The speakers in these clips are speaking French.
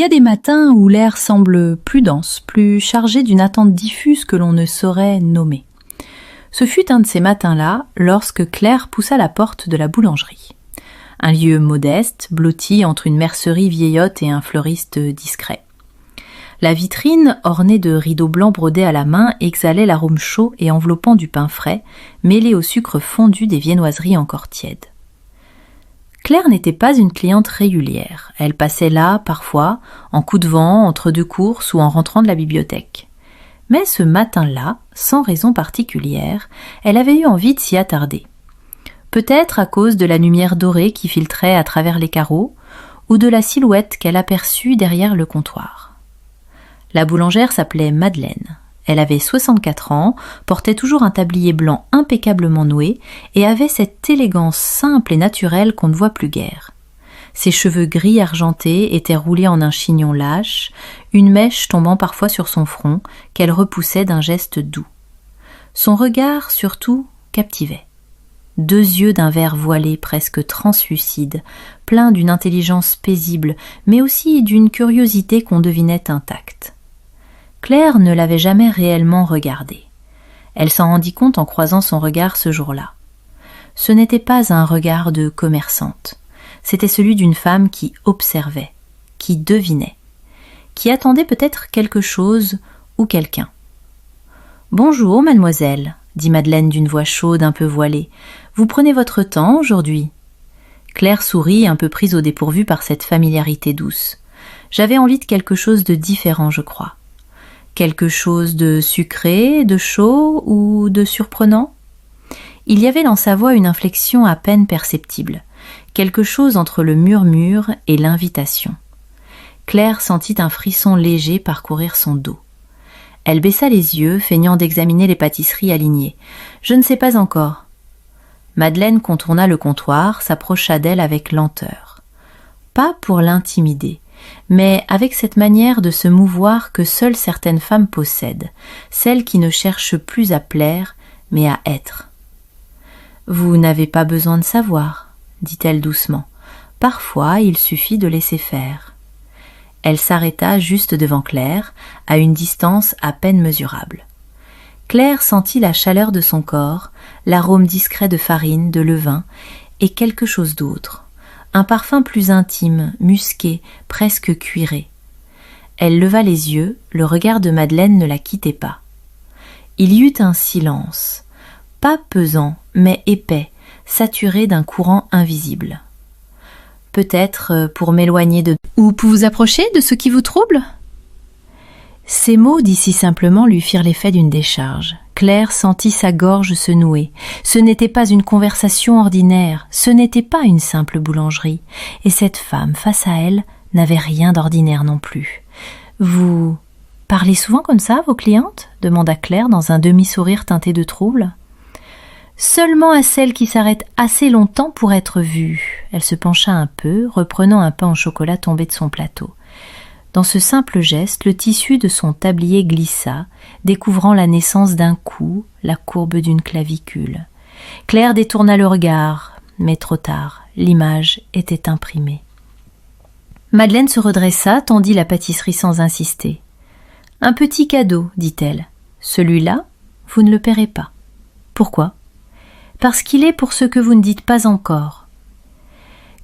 y a des matins où l'air semble plus dense, plus chargé d'une attente diffuse que l'on ne saurait nommer. Ce fut un de ces matins-là, lorsque Claire poussa la porte de la boulangerie. Un lieu modeste, blotti entre une mercerie vieillotte et un fleuriste discret. La vitrine, ornée de rideaux blancs brodés à la main, exhalait l'arôme chaud et enveloppant du pain frais, mêlé au sucre fondu des viennoiseries encore tièdes. Claire n'était pas une cliente régulière. Elle passait là, parfois, en coup de vent, entre deux courses ou en rentrant de la bibliothèque. Mais ce matin-là, sans raison particulière, elle avait eu envie de s'y attarder. Peut-être à cause de la lumière dorée qui filtrait à travers les carreaux, ou de la silhouette qu'elle aperçut derrière le comptoir. La boulangère s'appelait Madeleine. Elle avait 64 ans, portait toujours un tablier blanc impeccablement noué et avait cette élégance simple et naturelle qu'on ne voit plus guère. Ses cheveux gris argentés étaient roulés en un chignon lâche, une mèche tombant parfois sur son front, qu'elle repoussait d'un geste doux. Son regard, surtout, captivait. 2 yeux d'un vert voilé presque translucide, pleins d'une intelligence paisible, mais aussi d'une curiosité qu'on devinait intacte. Claire ne l'avait jamais réellement regardée. Elle s'en rendit compte en croisant son regard ce jour-là. Ce n'était pas un regard de commerçante. C'était celui d'une femme qui observait, qui devinait, qui attendait peut-être quelque chose ou quelqu'un. « Bonjour, mademoiselle », dit Madeleine d'une voix chaude un peu voilée. « Vous prenez votre temps aujourd'hui ?» Claire sourit, un peu prise au dépourvu par cette familiarité douce. « J'avais envie de quelque chose de différent, je crois. » Quelque chose de sucré, de chaud ou de surprenant ? Il y avait dans sa voix une inflexion à peine perceptible, quelque chose entre le murmure et l'invitation. Claire sentit un frisson léger parcourir son dos. Elle baissa les yeux, feignant d'examiner les pâtisseries alignées. « Je ne sais pas encore. » Madeleine contourna le comptoir, s'approcha d'elle avec lenteur. Pas pour l'intimider, mais avec cette manière de se mouvoir que seules certaines femmes possèdent, celles qui ne cherchent plus à plaire, mais à être. « Vous n'avez pas besoin de savoir, » dit-elle doucement. « Parfois, il suffit de laisser faire. » Elle s'arrêta juste devant Claire, à une distance à peine mesurable. Claire sentit la chaleur de son corps, l'arôme discret de farine, de levain, et quelque chose d'autre. Un parfum plus intime, musqué, presque cuiré. Elle leva les yeux, le regard de Madeleine ne la quittait pas. Il y eut un silence, pas pesant, mais épais, saturé d'un courant invisible. Peut-être pour m'éloigner de... Ou pour vous approcher de ce qui vous trouble ? Ces mots, dits si simplement, lui firent l'effet d'une décharge. Claire sentit sa gorge se nouer. Ce n'était pas une conversation ordinaire, ce n'était pas une simple boulangerie. Et cette femme, face à elle, n'avait rien d'ordinaire non plus. « Vous parlez souvent comme ça à vos clientes ?» demanda Claire dans un demi-sourire teinté de trouble. « Seulement à celles qui s'arrêtent assez longtemps pour être vues. » Elle se pencha un peu, reprenant un pain au chocolat tombé de son plateau. Dans ce simple geste, le tissu de son tablier glissa, découvrant la naissance d'un cou, la courbe d'une clavicule. Claire détourna le regard, mais trop tard, l'image était imprimée. Madeleine se redressa, tendit la pâtisserie sans insister. « Un petit cadeau, dit-elle. Celui-là, vous ne le paierez pas. » « Pourquoi ? » « Parce qu'il est pour ce que vous ne dites pas encore. »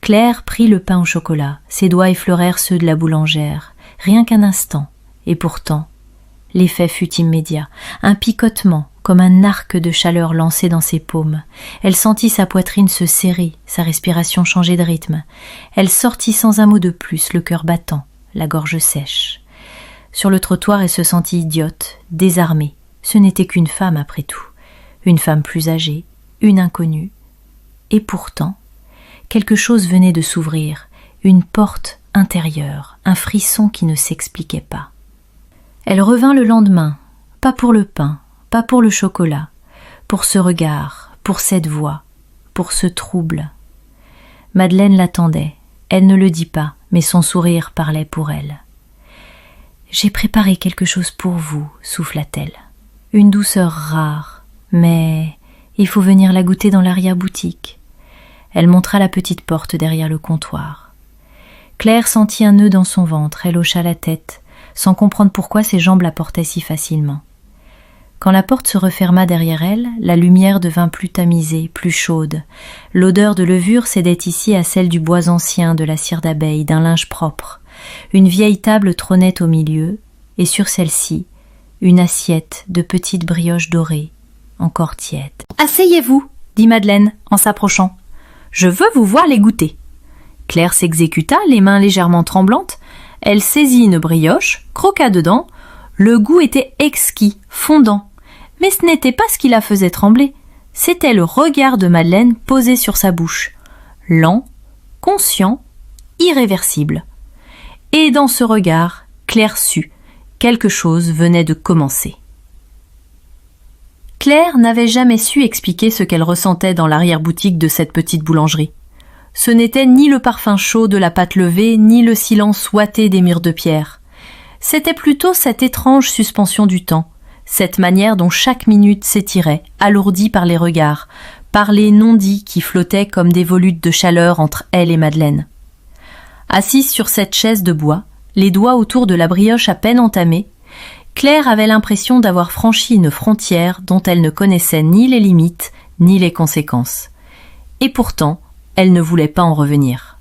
Claire prit le pain au chocolat. Ses doigts effleurèrent ceux de la boulangère. Rien qu'un instant, et pourtant, l'effet fut immédiat. Un picotement, comme un arc de chaleur lancé dans ses paumes. Elle sentit sa poitrine se serrer, sa respiration changer de rythme. Elle sortit sans un mot de plus, le cœur battant, la gorge sèche. Sur le trottoir, elle se sentit idiote, désarmée. Ce n'était qu'une femme après tout. Une femme plus âgée, une inconnue. Et pourtant, quelque chose venait de s'ouvrir, une porte intérieure, un frisson qui ne s'expliquait pas. Elle revint le lendemain, pas pour le pain, pas pour le chocolat, pour ce regard, pour cette voix, pour ce trouble. Madeleine l'attendait. Elle ne le dit pas, mais son sourire parlait pour elle. « J'ai préparé quelque chose pour vous, souffla-t-elle. Une douceur rare, mais il faut venir la goûter dans l'arrière-boutique. » Elle montra la petite porte derrière le comptoir. Claire sentit un nœud dans son ventre, elle hocha la tête, sans comprendre pourquoi ses jambes la portaient si facilement. Quand la porte se referma derrière elle, la lumière devint plus tamisée, plus chaude. L'odeur de levure cédait ici à celle du bois ancien, de la cire d'abeille, d'un linge propre. Une vieille table trônait au milieu, et sur celle-ci, une assiette de petites brioches dorées, encore tièdes. « Asseyez-vous » dit Madeleine en s'approchant. « Je veux vous voir les goûter. » Claire s'exécuta, les mains légèrement tremblantes. Elle saisit une brioche, croqua dedans. Le goût était exquis, fondant. Mais ce n'était pas ce qui la faisait trembler. C'était le regard de Madeleine posé sur sa bouche. Lent, conscient, irréversible. Et dans ce regard, Claire sut. Quelque chose venait de commencer. Claire n'avait jamais su expliquer ce qu'elle ressentait dans l'arrière-boutique de cette petite boulangerie. Ce n'était ni le parfum chaud de la pâte levée, ni le silence ouaté des murs de pierre. C'était plutôt cette étrange suspension du temps, cette manière dont chaque minute s'étirait, alourdie par les regards, par les non-dits qui flottaient comme des volutes de chaleur entre elle et Madeleine. Assise sur cette chaise de bois, les doigts autour de la brioche à peine entamée, Claire avait l'impression d'avoir franchi une frontière dont elle ne connaissait ni les limites, ni les conséquences. Et pourtant, elle ne voulait pas en revenir.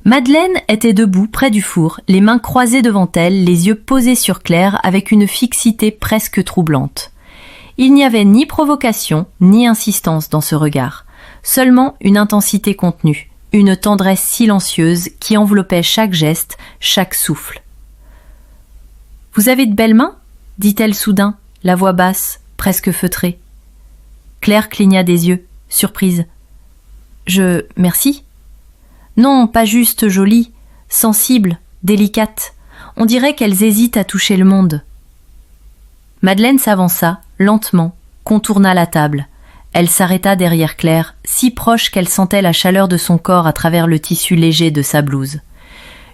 Madeleine était debout près du four, les mains croisées devant elle, les yeux posés sur Claire avec une fixité presque troublante. Il n'y avait ni provocation, ni insistance dans ce regard, seulement une intensité contenue, une tendresse silencieuse qui enveloppait chaque geste, chaque souffle. « Vous avez de belles mains » dit-elle soudain, la voix basse, presque feutrée. Claire cligna des yeux, surprise. « Merci ?» Non, pas juste jolies, sensibles, délicates. On dirait qu'elles hésitent à toucher le monde. Madeleine s'avança, lentement, contourna la table. Elle s'arrêta derrière Claire, si proche qu'elle sentait la chaleur de son corps à travers le tissu léger de sa blouse.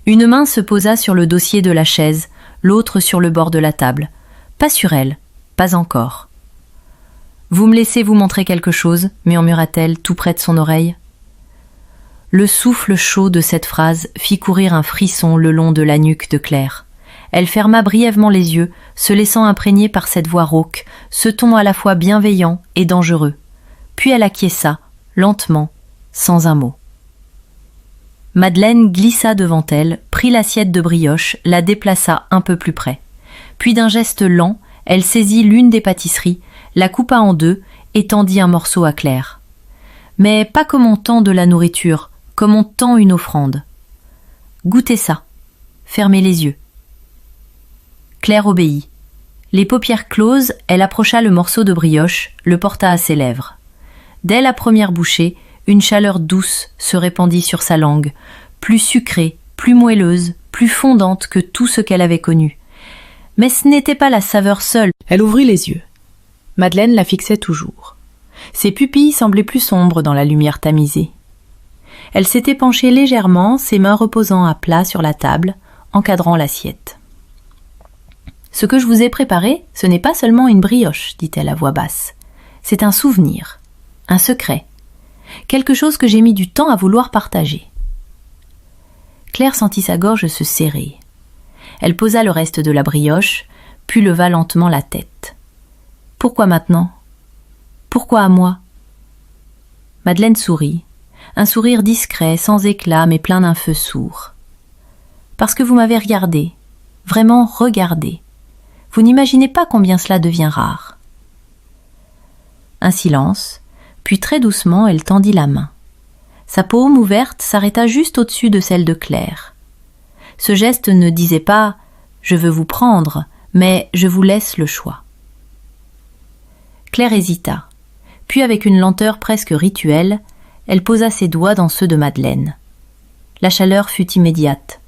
Une main se posa sur le dossier de la chaise, l'autre sur le bord de la table. Pas sur elle, pas encore. « Vous me laissez vous montrer quelque chose » murmura-t-elle tout près de son oreille. Le souffle chaud de cette phrase fit courir un frisson le long de la nuque de Claire. Elle ferma brièvement les yeux, se laissant imprégner par cette voix rauque, ce ton à la fois bienveillant et dangereux. Puis elle acquiesça, lentement, sans un mot. Madeleine glissa devant elle, prit l'assiette de brioche, la déplaça un peu plus près. Puis d'un geste lent, elle saisit l'une des pâtisseries, la coupa en deux et tendit un morceau à Claire. Mais pas comme on tend de la nourriture, comme on tend une offrande. « Goûtez ça. Fermez les yeux. » Claire obéit. Les paupières closes, elle approcha le morceau de brioche, le porta à ses lèvres. Dès la première bouchée, une chaleur douce se répandit sur sa langue, plus sucrée, plus moelleuse, plus fondante que tout ce qu'elle avait connu. Mais ce n'était pas la saveur seule. Elle ouvrit les yeux. Madeleine la fixait toujours. Ses pupilles semblaient plus sombres dans la lumière tamisée. Elle s'était penchée légèrement, ses mains reposant à plat sur la table, encadrant l'assiette. « Ce que je vous ai préparé, ce n'est pas seulement une brioche, dit-elle à voix basse. C'est un souvenir, un secret, quelque chose que j'ai mis du temps à vouloir partager. » Claire sentit sa gorge se serrer. Elle posa le reste de la brioche, puis leva lentement la tête. « Pourquoi maintenant ? Pourquoi à moi ?» Madeleine sourit. Un sourire discret, sans éclat, mais plein d'un feu sourd. « Parce que vous m'avez regardé, vraiment regardé. Vous n'imaginez pas combien cela devient rare. » Un silence, puis très doucement, elle tendit la main. Sa paume ouverte s'arrêta juste au-dessus de celle de Claire. Ce geste ne disait pas « je veux vous prendre », mais « je vous laisse le choix ». Claire hésita, puis avec une lenteur presque rituelle, elle posa ses doigts dans ceux de Madeleine. La chaleur fut immédiate.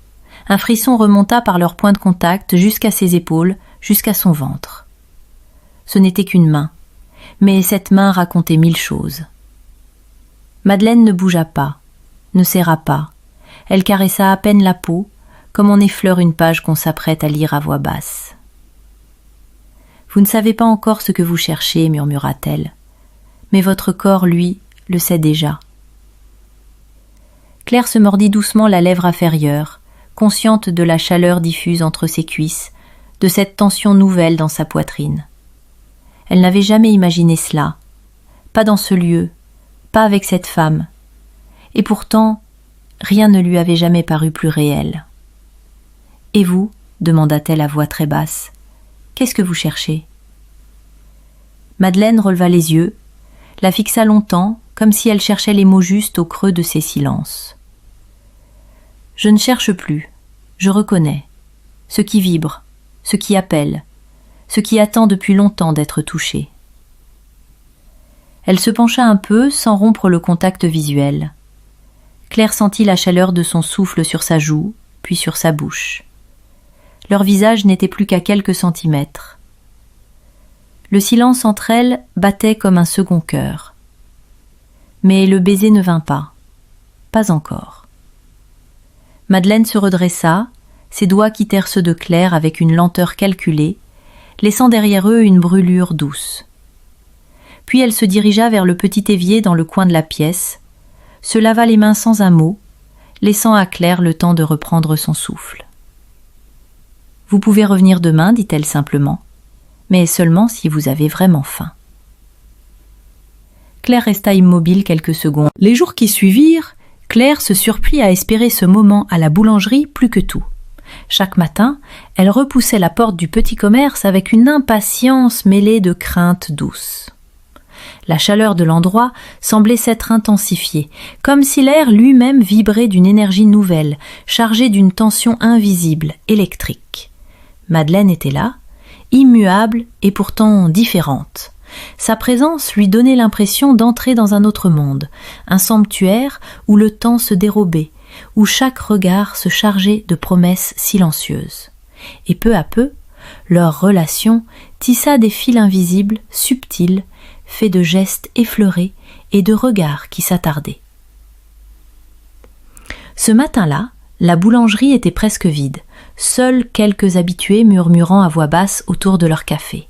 Un frisson remonta par leur point de contact jusqu'à ses épaules, jusqu'à son ventre. Ce n'était qu'une main, mais cette main racontait 1000 choses. Madeleine ne bougea pas, ne serra pas. Elle caressa à peine la peau, comme on effleure une page qu'on s'apprête à lire à voix basse. « Vous ne savez pas encore ce que vous cherchez, murmura-t-elle. Mais votre corps, lui, le sait déjà. » Claire se mordit doucement la lèvre inférieure, consciente de la chaleur diffuse entre ses cuisses, de cette tension nouvelle dans sa poitrine. Elle n'avait jamais imaginé cela, pas dans ce lieu, pas avec cette femme, et pourtant rien ne lui avait jamais paru plus réel. « Et vous ?» demanda-t-elle à voix très basse. « Qu'est-ce que vous cherchez ?» Madeleine releva les yeux, la fixa longtemps, comme si elle cherchait les mots justes au creux de ses silences. « Je ne cherche plus, je reconnais, ce qui vibre, ce qui appelle, ce qui attend depuis longtemps d'être touché. » Elle se pencha un peu sans rompre le contact visuel. Claire sentit la chaleur de son souffle sur sa joue, puis sur sa bouche. Leur visage n'était plus qu'à quelques centimètres. Le silence entre elles battait comme un second cœur. Mais le baiser ne vint pas. Pas encore. Madeleine se redressa, ses doigts quittèrent ceux de Claire avec une lenteur calculée, laissant derrière eux une brûlure douce. Puis elle se dirigea vers le petit évier dans le coin de la pièce, se lava les mains sans un mot, laissant à Claire le temps de reprendre son souffle. « Vous pouvez revenir demain, dit-elle simplement, mais seulement si vous avez vraiment faim. » Claire resta immobile quelques secondes. Les jours qui suivirent, Claire se surprit à espérer ce moment à la boulangerie plus que tout. Chaque matin, elle repoussait la porte du petit commerce avec une impatience mêlée de crainte douce. La chaleur de l'endroit semblait s'être intensifiée, comme si l'air lui-même vibrait d'une énergie nouvelle, chargée d'une tension invisible, électrique. Madeleine était là, immuable et pourtant différente. Sa présence lui donnait l'impression d'entrer dans un autre monde, un sanctuaire où le temps se dérobait, où chaque regard se chargeait de promesses silencieuses. Et peu à peu, leur relation tissa des fils invisibles, subtils, faits de gestes effleurés et de regards qui s'attardaient. Ce matin-là, la boulangerie était presque vide, seuls quelques habitués murmurant à voix basse autour de leur café.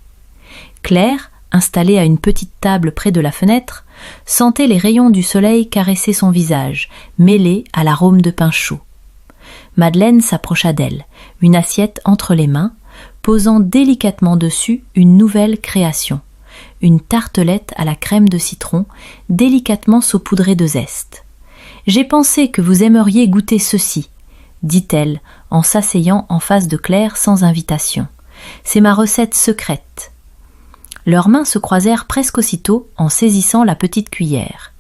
Claire, installée à une petite table près de la fenêtre, sentait les rayons du soleil caresser son visage, mêlés à l'arôme de pain chaud. Madeleine s'approcha d'elle, une assiette entre les mains, posant délicatement dessus une nouvelle création, une tartelette à la crème de citron, délicatement saupoudrée de zeste. « J'ai pensé que vous aimeriez goûter ceci, » dit-elle en s'asseyant en face de Claire sans invitation. « C'est ma recette secrète. » Leurs mains se croisèrent presque aussitôt en saisissant la petite cuillère.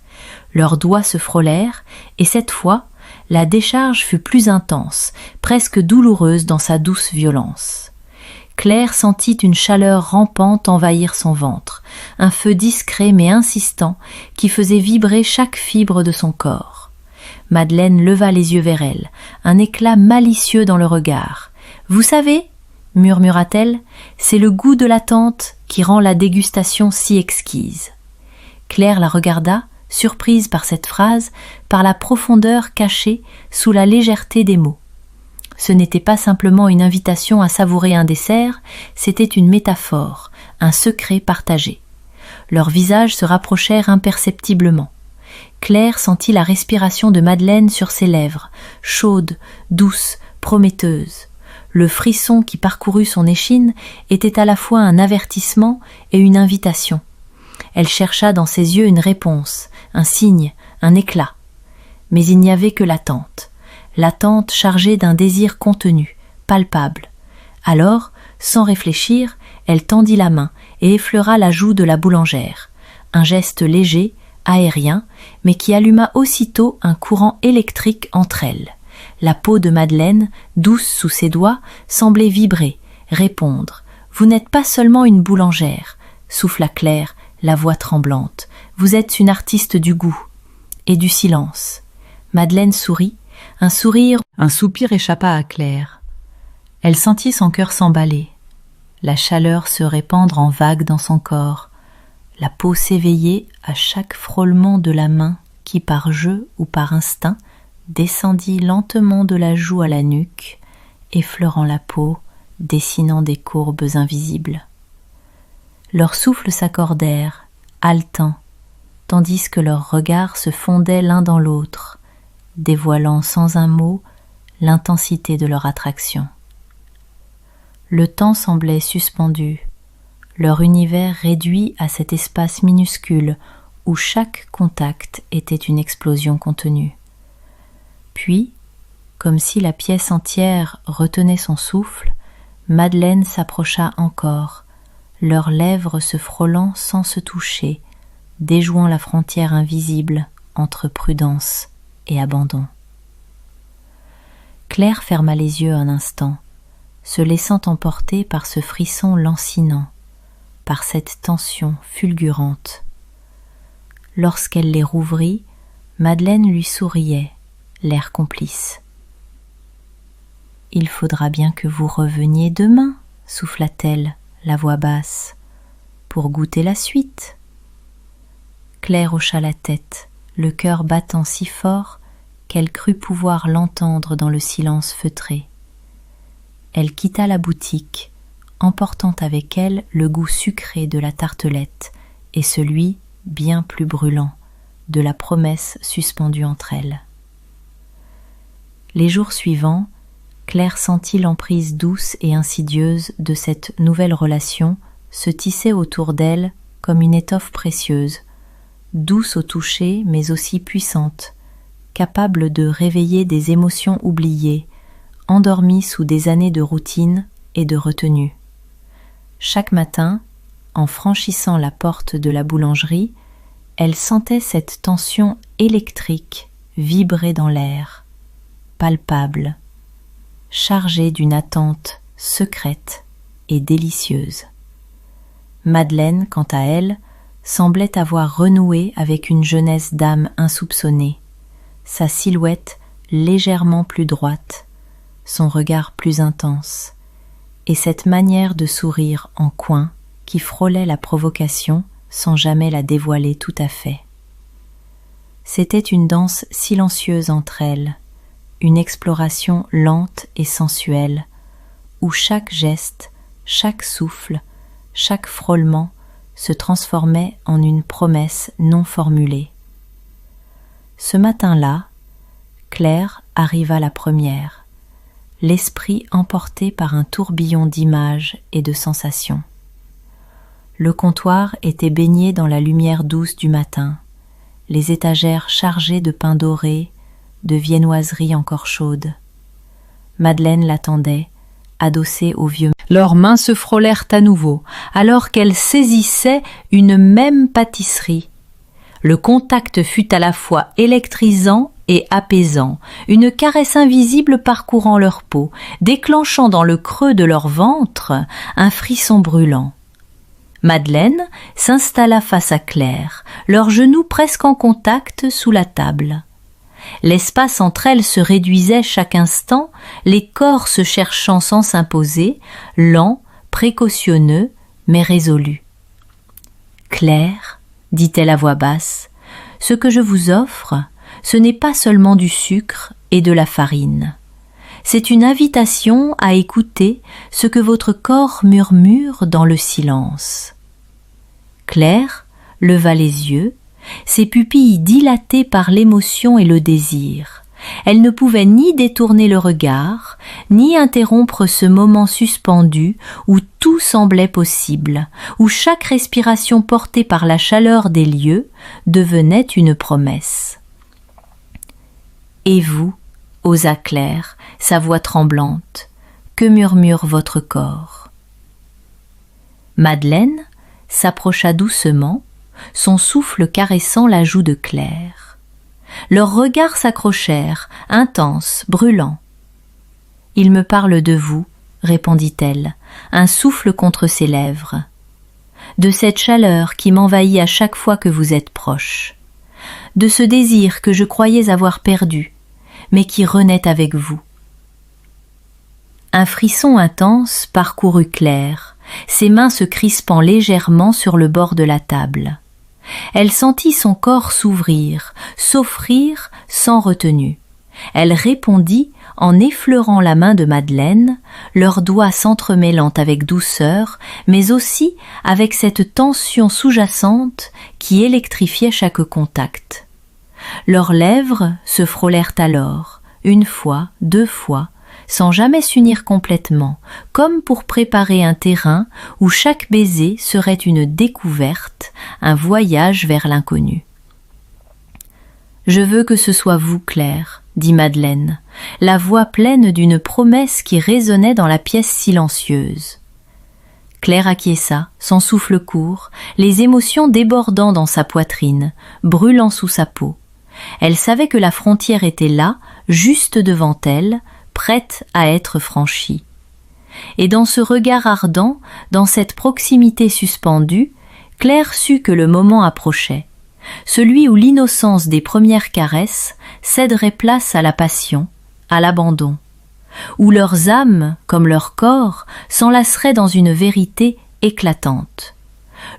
Leurs doigts se frôlèrent et cette fois, la décharge fut plus intense, presque douloureuse dans sa douce violence. Claire sentit une chaleur rampante envahir son ventre, un feu discret mais insistant qui faisait vibrer chaque fibre de son corps. Madeleine leva les yeux vers elle, un éclat malicieux dans le regard. « Vous savez, » murmura-t-elle, « c'est le goût de l'attente qui rend la dégustation si exquise. » Claire la regarda, surprise par cette phrase, par la profondeur cachée sous la légèreté des mots. Ce n'était pas simplement une invitation à savourer un dessert, c'était une métaphore, un secret partagé. Leurs visages se rapprochèrent imperceptiblement. Claire sentit la respiration de Madeleine sur ses lèvres, chaude, douce, prometteuse. Le frisson qui parcourut son échine était à la fois un avertissement et une invitation. Elle chercha dans ses yeux une réponse, un signe, un éclat. Mais il n'y avait que l'attente chargée d'un désir contenu, palpable. Alors, sans réfléchir, elle tendit la main et effleura la joue de la boulangère. Un geste léger, aérien, mais qui alluma aussitôt un courant électrique entre elles. La peau de Madeleine, douce sous ses doigts, semblait vibrer, répondre. « Vous n'êtes pas seulement une boulangère », souffla Claire, la voix tremblante. « Vous êtes une artiste du goût et du silence. » Madeleine sourit, un soupir échappa à Claire. Elle sentit son cœur s'emballer, la chaleur se répandre en vagues dans son corps, la peau s'éveiller à chaque frôlement de la main qui, par jeu ou par instinct, descendit lentement de la joue à la nuque, effleurant la peau, dessinant des courbes invisibles. Leurs souffles s'accordèrent, haletants, tandis que leurs regards se fondaient l'un dans l'autre, dévoilant sans un mot l'intensité de leur attraction. Le temps semblait suspendu, leur univers réduit à cet espace minuscule où chaque contact était une explosion contenue. Puis, comme si la pièce entière retenait son souffle, Madeleine s'approcha encore, leurs lèvres se frôlant sans se toucher, déjouant la frontière invisible entre prudence et abandon. Claire ferma les yeux un instant, se laissant emporter par ce frisson lancinant, par cette tension fulgurante. Lorsqu'elle les rouvrit, Madeleine lui souriait, l'air complice. « Il faudra bien que vous reveniez demain, » souffla-t-elle, la voix basse, « pour goûter la suite. » Claire hocha la tête, le cœur battant si fort qu'elle crut pouvoir l'entendre dans le silence feutré. Elle quitta la boutique, emportant avec elle le goût sucré de la tartelette et celui, bien plus brûlant, de la promesse suspendue entre elles. Les jours suivants, Claire sentit l'emprise douce et insidieuse de cette nouvelle relation se tisser autour d'elle comme une étoffe précieuse, douce au toucher mais aussi puissante, capable de réveiller des émotions oubliées, endormies sous des années de routine et de retenue. Chaque matin, en franchissant la porte de la boulangerie, elle sentait cette tension électrique vibrer dans l'air, palpable, chargée d'une attente secrète et délicieuse. Madeleine, quant à elle, semblait avoir renoué avec une jeunesse d'âme insoupçonnée, sa silhouette légèrement plus droite, son regard plus intense, et cette manière de sourire en coin qui frôlait la provocation sans jamais la dévoiler tout à fait. C'était une danse silencieuse entre elles, une exploration lente et sensuelle, où chaque geste, chaque souffle, chaque frôlement se transformait en une promesse non formulée. Ce matin-là, Claire arriva la première, l'esprit emporté par un tourbillon d'images et de sensations. Le comptoir était baigné dans la lumière douce du matin, les étagères chargées de pain doré, de viennoiseries encore chaudes. Madeleine l'attendait, adossée au vieux. Leurs mains se frôlèrent à nouveau, alors qu'elle saisissait une même pâtisserie. Le contact fut à la fois électrisant et apaisant, une caresse invisible parcourant leur peau, déclenchant dans le creux de leur ventre un frisson brûlant. Madeleine s'installa face à Claire, leurs genoux presque en contact sous la table. L'espace entre elles se réduisait chaque instant, les corps se cherchant sans s'imposer, lents, précautionneux, mais résolus. « Claire, dit-elle à voix basse, ce que je vous offre, ce n'est pas seulement du sucre et de la farine. C'est une invitation à écouter ce que votre corps murmure dans le silence. » Claire leva les yeux, ses pupilles dilatées par l'émotion et le désir. Elle ne pouvait ni détourner le regard, ni interrompre ce moment suspendu où tout semblait possible, où chaque respiration portée par la chaleur des lieux devenait une promesse. « Et vous ?» osa Claire, sa voix tremblante, « que murmure votre corps ?» Madeleine s'approcha doucement, son souffle caressant la joue de Claire. Leurs regards s'accrochèrent, intenses, brûlants. « Il me parle de vous, » répondit-elle, un souffle contre ses lèvres. « De cette chaleur qui m'envahit à chaque fois que vous êtes proche. De ce désir que je croyais avoir perdu, mais qui renaît avec vous. » Un frisson intense parcourut Claire, ses mains se crispant légèrement sur le bord de la table. Elle sentit son corps s'ouvrir, s'offrir sans retenue. Elle répondit en effleurant la main de Madeleine, leurs doigts s'entremêlant avec douceur, mais aussi avec cette tension sous-jacente qui électrifiait chaque contact. Leurs lèvres se frôlèrent alors, une fois, 2 fois, sans jamais s'unir complètement, comme pour préparer un terrain où chaque baiser serait une découverte, un voyage vers l'inconnu. « Je veux que ce soit vous, Claire, » dit Madeleine, la voix pleine d'une promesse qui résonnait dans la pièce silencieuse. Claire acquiesça, son souffle court, les émotions débordant dans sa poitrine, brûlant sous sa peau. Elle savait que la frontière était là, juste devant elle, prête à être franchie. Et dans ce regard ardent, dans cette proximité suspendue, Claire sut que le moment approchait, celui où l'innocence des premières caresses céderait place à la passion, à l'abandon, où leurs âmes, comme leurs corps, s'enlaceraient dans une vérité éclatante.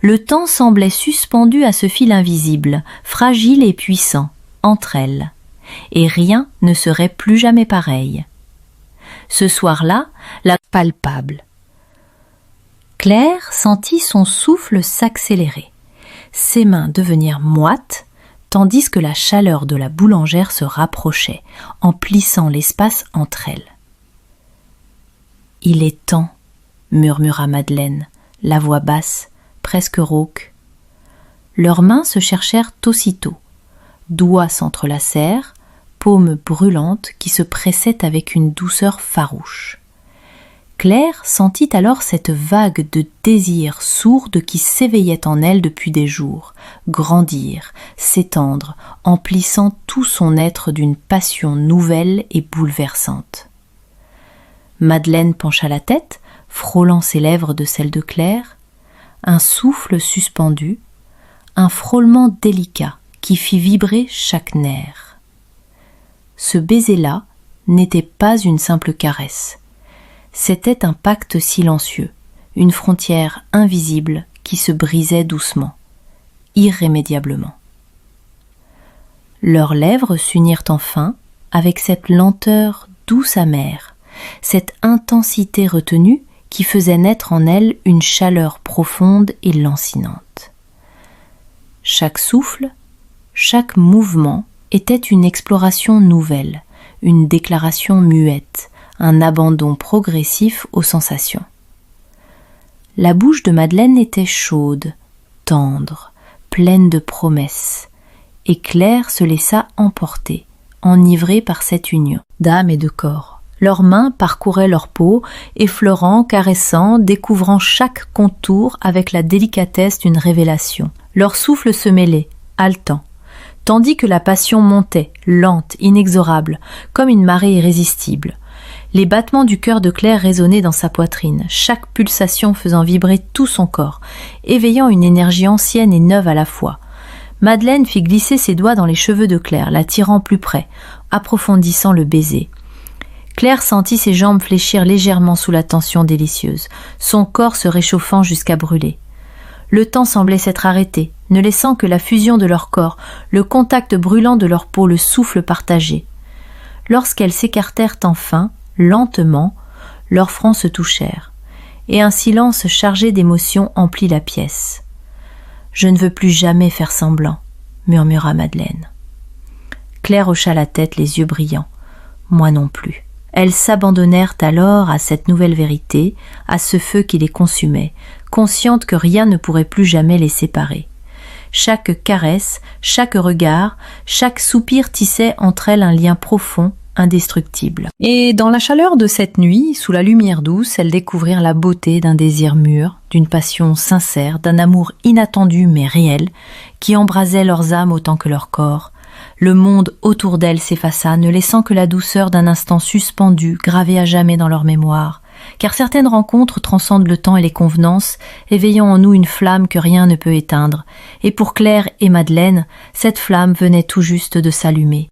Le temps semblait suspendu à ce fil invisible, fragile et puissant, entre elles, et rien ne serait plus jamais pareil. Ce soir-là, la palpable. Claire sentit son souffle s'accélérer, ses mains devenir moites, tandis que la chaleur de la boulangère se rapprochait, emplissant l'espace entre elles. « Il est temps, » murmura Madeleine, la voix basse, presque rauque. Leurs mains se cherchèrent aussitôt. Doigts s'entrelacèrent, paumes brûlantes qui se pressaient avec une douceur farouche. Claire sentit alors cette vague de désir sourde qui s'éveillait en elle depuis des jours, grandir, s'étendre, emplissant tout son être d'une passion nouvelle et bouleversante. Madeleine pencha la tête, frôlant ses lèvres de celles de Claire, un souffle suspendu, un frôlement délicat qui fit vibrer chaque nerf. Ce baiser-là n'était pas une simple caresse. C'était un pacte silencieux, une frontière invisible qui se brisait doucement, irrémédiablement. Leurs lèvres s'unirent enfin avec cette lenteur douce amère, cette intensité retenue qui faisait naître en elle une chaleur profonde et lancinante. Chaque souffle, chaque mouvement était une exploration nouvelle, une déclaration muette, un abandon progressif aux sensations. La bouche de Madeleine était chaude, tendre, pleine de promesses, et Claire se laissa emporter, enivrée par cette union d'âme et de corps. Leurs mains parcouraient leur peau, effleurant, caressant, découvrant chaque contour avec la délicatesse d'une révélation. Leur souffle se mêlait, haletant, tandis que la passion montait, lente, inexorable, comme une marée irrésistible. Les battements du cœur de Claire résonnaient dans sa poitrine, chaque pulsation faisant vibrer tout son corps, éveillant une énergie ancienne et neuve à la fois. Madeleine fit glisser ses doigts dans les cheveux de Claire, la tirant plus près, approfondissant le baiser. Claire sentit ses jambes fléchir légèrement sous la tension délicieuse, son corps se réchauffant jusqu'à brûler. Le temps semblait s'être arrêté, ne laissant que la fusion de leurs corps, le contact brûlant de leur peau, le souffle partagé. Lorsqu'elles s'écartèrent enfin, lentement, leurs fronts se touchèrent, et un silence chargé d'émotions emplit la pièce. « Je ne veux plus jamais faire semblant, » murmura Madeleine. Claire hocha la tête, les yeux brillants. « Moi non plus. » Elles s'abandonnèrent alors à cette nouvelle vérité, à ce feu qui les consumait, conscientes que rien ne pourrait plus jamais les séparer. Chaque caresse, chaque regard, chaque soupir tissait entre elles un lien profond, indestructible. Et dans la chaleur de cette nuit, sous la lumière douce, elles découvrirent la beauté d'un désir mûr, d'une passion sincère, d'un amour inattendu mais réel, qui embrasait leurs âmes autant que leurs corps. Le monde autour d'elles s'effaça, ne laissant que la douceur d'un instant suspendu, gravé à jamais dans leur mémoire. Car certaines rencontres transcendent le temps et les convenances, éveillant en nous une flamme que rien ne peut éteindre. Et pour Claire et Madeleine, cette flamme venait tout juste de s'allumer.